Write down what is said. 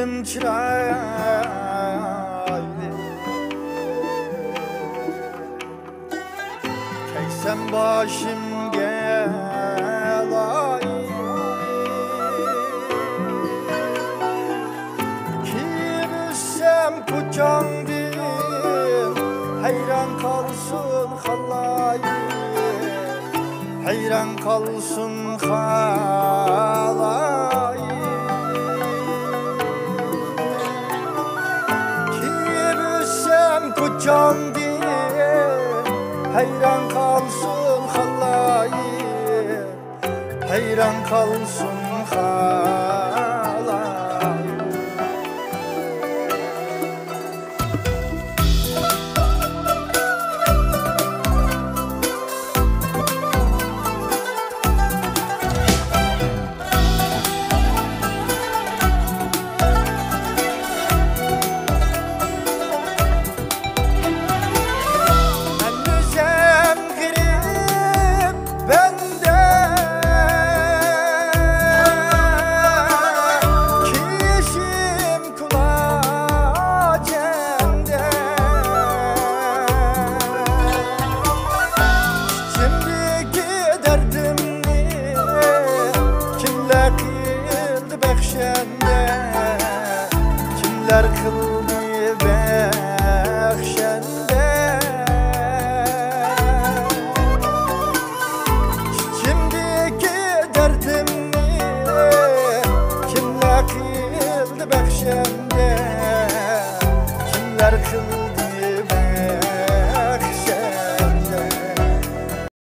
yüzüm çıraylı, çeksem başım gelayı. Kim kucağımdın, hayran kalsın halayı, hayran kalsın halayı. Kim kucağımdın, hayran kalsın halayı, hayran kalsın halayı.